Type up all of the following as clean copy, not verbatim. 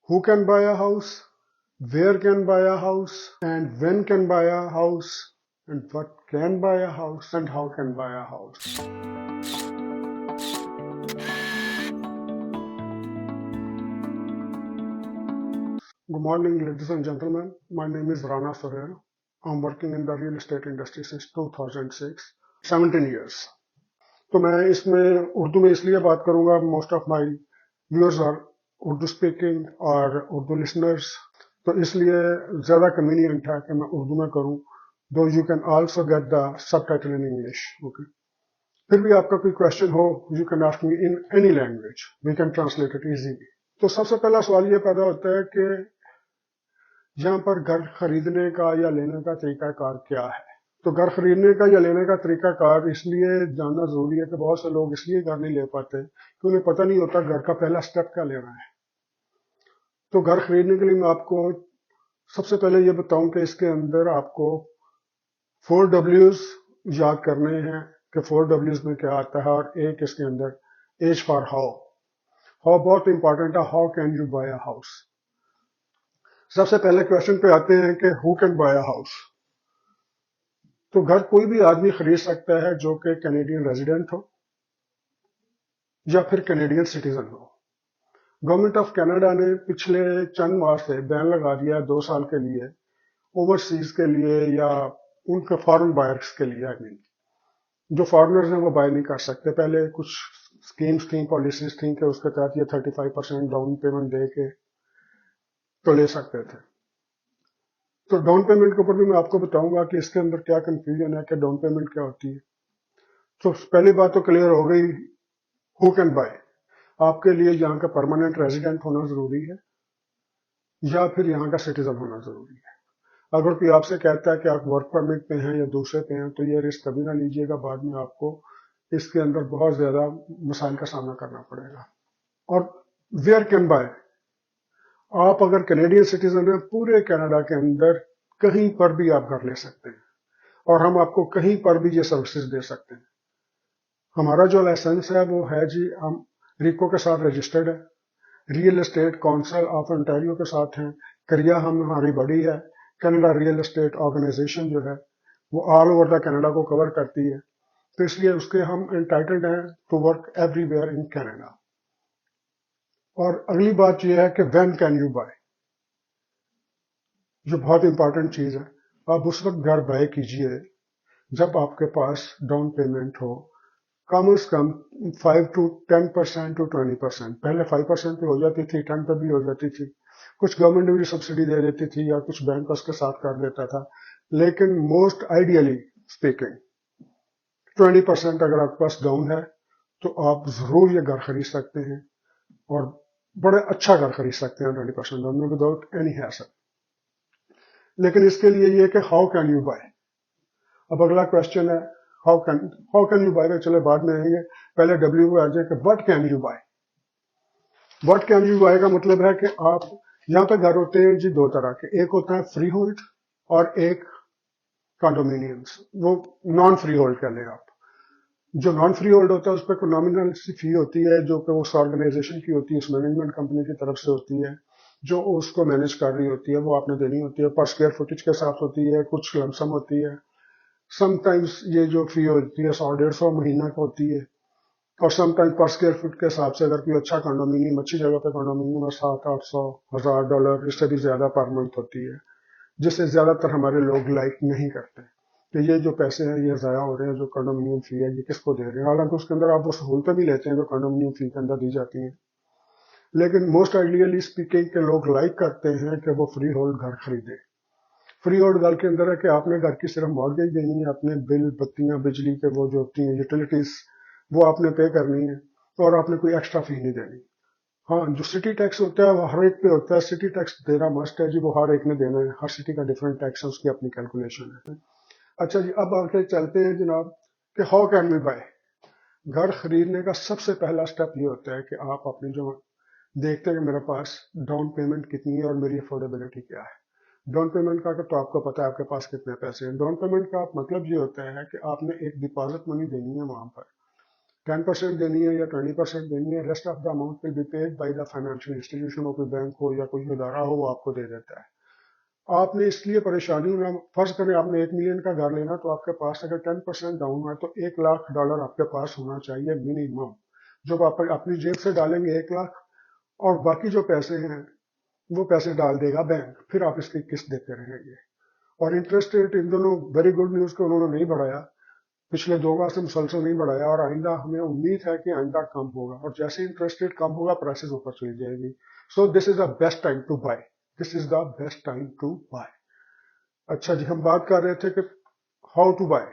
Who can buy a house? Where can buy a house? And when can buy a house? And what can buy a house? And how can buy a house? Good morning, ladies and gentlemen. My name is Rana Sohail. I'm working in the real estate industry since 2006, 17 years. तो मैं इसमें उर्दू में इसलिए बात करूंगा, most of my viewers are Urdu speaking और Urdu listeners, तो इसलिए ज़्यादा कन्वीनियंट है कि मैं उर्दू में करूं, though you can also get the subtitle in English. Okay, फिर भी आपका कोई क्वेश्चन हो, you can ask me in any language, we can translate it easily. तो सबसे पहला सवाल ये पैदा होता है कि यहाँ पर घर खरीदने का या लेने का तरीकाकार क्या है. तो घर खरीदने का या लेने का तरीकाकार इसलिए जानना जरूरी है कि बहुत से लोग इसलिए घर नहीं ले पाते कि उन्हें पता नहीं होता घर का पहला स्टेप क्या लेना है. तो घर खरीदने के लिए मैं आपको सबसे पहले ये बताऊं कि इसके अंदर आपको 4Ws याद करने हैं कि 4Ws में क्या आता है, और एक इसके अंदर एच फॉर हाउ. हाउ बहुत इंपॉर्टेंट है. How can you buy a house. सबसे पहले क्वेश्चन पे आते हैं कि who can buy a house. तो घर कोई भी आदमी खरीद सकता है जो कि कैनेडियन रेजिडेंट हो या फिर कैनेडियन सिटीजन हो. गवर्नमेंट ऑफ कनाडा ने पिछले चंद माह से बैन लगा दिया 2 साल के लिए ओवरसीज के लिए या उनके फॉरेन बायर्स के लिए. आई मीन जो फॉरेनर्स हैं वो बाय नहीं कर सकते. पहले कुछ स्कीम्स थी, पॉलिसीज थी कि उसके तहत ये 35% डाउन पेमेंट दे के तो ले सकते थे. तो डाउन पेमेंट के ऊपर भी मैं आपको बताऊंगा कि इसके अंदर क्या कंफ्यूजन है कि डाउन पेमेंट क्या होती है. तो पहली बात तो क्लियर हो गई, हु कैन बाय. आपके लिए यहाँ का परमानेंट रेजिडेंट होना जरूरी है या फिर यहाँ का सिटीजन होना जरूरी है. अगर कोई आपसे कहता है कि आप वर्क परमिट पे हैं या दूसरे पे हैं, तो ये रिस्क कभी ना लीजिएगा. बाद में आपको इसके अंदर बहुत ज्यादा मसाइल का सामना करना पड़ेगा. और वेयर कैन बाय, आप अगर कैनेडियन सिटीजन हैं, पूरे कनाडा के अंदर कहीं पर भी आप घर ले सकते हैं और हम आपको कहीं पर भी ये सर्विसेज दे सकते हैं. हमारा जो लाइसेंस है वो है जी, हम रिको के साथ रजिस्टर्ड है, real estate council of Ontario के साथ हैं, करिया हमारी बड़ी है. कनाडा रियल एस्टेट ऑर्गेनाइजेशन जो है वो ऑल ओवर द कनाडा को कवर करती है, तो इसलिए उसके हम एंटाइटल्ड हैं to work everywhere in Canada. और अगली बात यह है कि व्हेन कैन यू बाय, जो बहुत इंपॉर्टेंट चीज है. आप उस वक्त घर बाय कीजिए जब आपके पास डाउन पेमेंट हो कम से कम 5 to 10% to 20%. पहले 5% पे हो जाती थी, 10 पे भी हो जाती थी. कुछ गवर्नमेंट भी सब्सिडी दे देती थी या कुछ बैंक उसके साथ कर देता था. लेकिन मोस्ट आइडियली स्पीकिंग 20% अगर आपके पास डाउन है तो आप जरूर ये घर खरीद सकते हैं और बड़े अच्छा घर खरीद सकते हैं 20% डाउन में विदाउट एनी हैसल. लेकिन इसके लिए ये कि हाउ कैन यू बाय. अब अगला क्वेश्चन है हाउ कैन यू बाय. चलो बाद में आएंगे, पहले डब्ल्यू को आ जाए कि what can you buy. What can you buy का मतलब है कि आप यहाँ पे घर होते हैं जी दो तरह के, एक होता है फ्री होल्ड और एक कंडोमिनियम्स. वो नॉन फ्री होल्ड कर लें आप. जो नॉन फ्री होल्ड होता है उस पर नॉमिनल सी फी होती है जो कि उस ऑर्गेनाइजेशन की होती है, उस मैनेजमेंट कंपनी की तरफ से होती है जो उसको मैनेज कर रही होती है, वो आपने देनी होती है. पर स्क्वायर फुटेज के साथ होती है, कुछ लमसम होती है. समटाइम्स ये जो फी होती है 100-150 महीना का होती है, और समटाइम्स पर स्क्वायर फुट के हिसाब से अगर कोई अच्छा कंडोमिनियम अच्छी जगह पे कंडोमिनियम है $700-800 इससे भी ज्यादा पर मंथ होती है, जिससे ज्यादातर हमारे लोग लाइक नहीं करते कि ये जो पैसे हैं ये जाया हो रहे हैं. जो कंडोमिनियम फी है ये किसको दे रहे हैं, हालांकि उसके अंदर आप वो सहूलतें भी लेते हैं जो कंडोमिनियम फी के अंदर दी जाती हैं. लेकिन मोस्ट आइडियली स्पीकिंग के लोग लाइक करते हैं कि वो फ्री होल्ड घर खरीदे. फ्री होल्ड घर के अंदर है कि आपने घर की सिर्फ मॉर्गेज देनी है, अपने बिल बत्तियां बिजली के वो जो होती हैं यूटिलिटीज वो आपने पे करनी है और आपने कोई एक्स्ट्रा फी नहीं देनी. हाँ, जो सिटी टैक्स होता है वो हर एक पे होता है. सिटी टैक्स देना मस्ट है जी, वो हर एक ने देना है. हर सिटी का डिफरेंट टैक्स है, उसकी अपनी कैलकुलेशन है. अच्छा जी, अब आगे चलते हैं जनाब कि हाउ कैन वी बाय. घर खरीदने का सबसे पहला स्टेप ये होता है कि आप अपनी जो देखते हैं कि मेरे पास डाउन पेमेंट कितनी है और मेरी अफोर्डेबिलिटी क्या है. डाउन पेमेंट का तो आपको पता है आपके पास कितने पैसे हैं. डाउन पेमेंट का मतलब ये होता है कि आपने एक डिपॉजिट मनी देनी है वहां पर. 10% देनी है या 20% देनी है, rest of the amount will be paid by the financial institution हो, कोई बैंक हो या कोई इदारा हो, वो आपको दे देता है। आपने इसलिए परेशानी होना, फर्ज करें आपने 1 मिलियन का घर लेना, तो आपके पास अगर 10% डाउन है तो $1 लाख आपके पास होना चाहिए मिनिमम। जब आप अपनी जेब से डालेंगे 1 लाख, और बाकी जो पैसे हैं वो पैसे डाल देगा बैंक, फिर आप इसकी किस्त देते रहेंगे। और इंटरेस्ट रेट इन दोनों वेरी गुड न्यूज को उन्होंने नहीं बढ़ाया, पिछले 2 बार से मुसलसल नहीं बढ़ाया, और आइंदा हमें उम्मीद है कि आइंदा कम होगा, और जैसे इंटरेस्ट रेट कम होगा प्राइसेस ऊपर चली जाएगी। So this is the best time to buy, this is the best time to buy. अच्छा जी, हम बात कर रहे थे कि how to buy.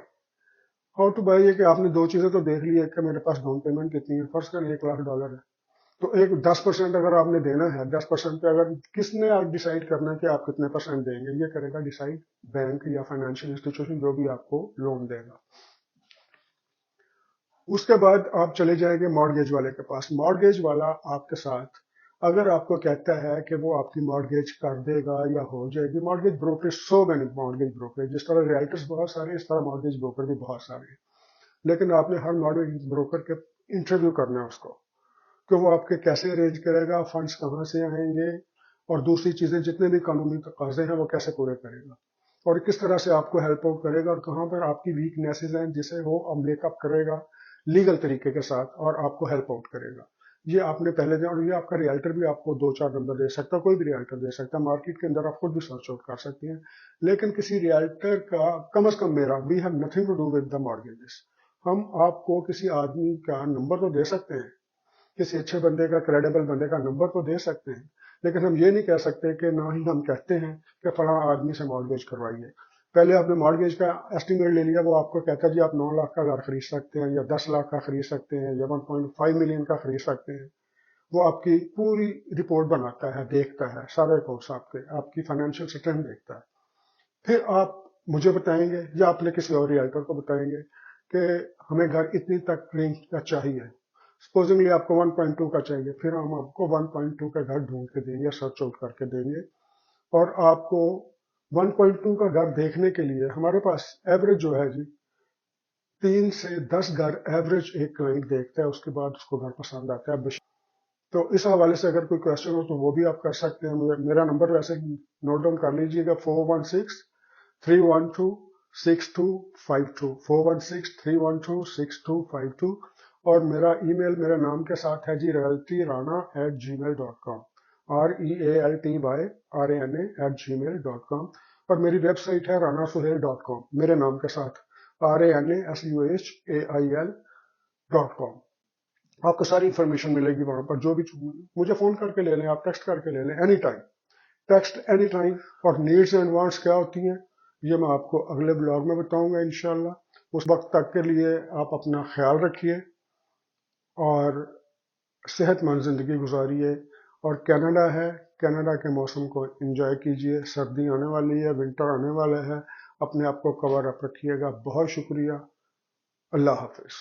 How to buy ये कि आपने दो चीजें तो देख ली है कि मेरे पास डाउन पेमेंट कितनी है, फर्स्ट कर $1 लाख है, तो एक 10% अगर आपने देना है, 10% पे अगर किसने आप डिसाइड करना है कि आप कितने परसेंट देंगे, ये करेगा डिसाइड बैंक या फाइनेंशियल इंस्टीट्यूशन जो भी आपको लोन देगा। उसके बाद आप चले जाएंगे मॉर्गेज वाले के पास। मॉर्गेज वाला आपके साथ अगर आपको कहता है कि वो आपकी मॉर्गेज कर देगा या हो जाएगी, mortgage broker, so many mortgage broker, जिस तरह रियल्टर्स बहुत सारे, इस तरह मॉर्गेज ब्रोकर भी बहुत सारे हैं, लेकिन आपने हर मॉर्गेज ब्रोकर के इंटरव्यू करना है उसको, कि वो आपके कैसे अरेंज करेगा, फंड्स कहाँ से आएंगे, और दूसरी चीजें जितने भी कानूनी तकाजे हैं वो कैसे पूरे करेगा, और किस तरह से आपको हेल्प आउट करेगा, और कहाँ पर आपकी वीकनेसेस हैं जिसे वो मेकअप करेगा लीगल तरीके के साथ, और आपको हेल्प आउट करेगा। ये आपने पहले दिया, और ये आपका रियल्टर भी आपको 2-4 नंबर दे सकता है, कोई भी रियल्टर दे सकता है, मार्केट के अंदर आप खुद भी सर्च आउट कर सकते हैं। लेकिन किसी रियल्टर का, कम अज कम मेरा, we have nothing to do with the mortgages. हम आपको किसी आदमी का नंबर तो दे सकते हैं, किसी अच्छे बंदे का, क्रेडिबल बंदे का नंबर तो दे सकते हैं, लेकिन हम ये नहीं कह सकते कि, ना ही हम कहते हैं कि फला आदमी से मॉर्गेज करवाइए। पहले आपने मॉर्गेज का एस्टिमेट ले लिया, वो आपको कहता है जी आप 9 लाख का घर खरीद सकते हैं, या 10 लाख का खरीद सकते हैं, या 1.5 मिलियन का खरीद सकते हैं। वो आपकी पूरी रिपोर्ट बनाता है, देखता है सारे रिपोर्ट्स, आपकी फाइनेंशियल स्टेटमेंट देखता है। फिर आप मुझे बताएंगे या अपने किसी और रियल्टर को बताएंगे कि हमें घर इतनी तक रेंज का चाहिए, सपोजिंगली आपको 1.2 का चाहिए, फिर हम आपको 1.2 का घर ढूंढ के देंगे, सर्च आउट करके देंगे। और आपको 1.2 का घर देखने के लिए हमारे पास एवरेज जो है जी, 3 से 10 घर एवरेज एक क्लाइंट देखता है, उसके बाद उसको घर पसंद आता है। तो इस हवाले से अगर कोई क्वेश्चन हो तो वो भी आप कर सकते हैं। मेरा नंबर वैसे नोट डाउन कर लीजिएगा, 416-312-6252, 416-312-6252। और मेरा ईमेल मेरे नाम के साथ है जी, realtyrana@gmail.com, REALTYRANA@gmail.com। और मेरी वेबसाइट है ranasuhail.com, मेरे नाम के साथ, RANASUHAIL.com। आपको सारी इंफॉर्मेशन मिलेगी वहां पर, जो भी मुझे फोन करके ले लें, आप टेक्स्ट करके ले लें, any time, text any time. और नीड्स एंड वांट्स क्या होती हैं ये मैं आपको अगले ब्लॉग में बताऊंगा इंशाल्लाह। उस वक्त तक के लिए आप अपना ख्याल रखिए और सेहतमंद जिंदगी गुजारिए। और कनाडा है, कनाडा के मौसम को एंजॉय कीजिए, सर्दी आने वाली है, विंटर आने वाला है, अपने आप को कवर अप रखिएगा। बहुत शुक्रिया, अल्लाह हाफिज।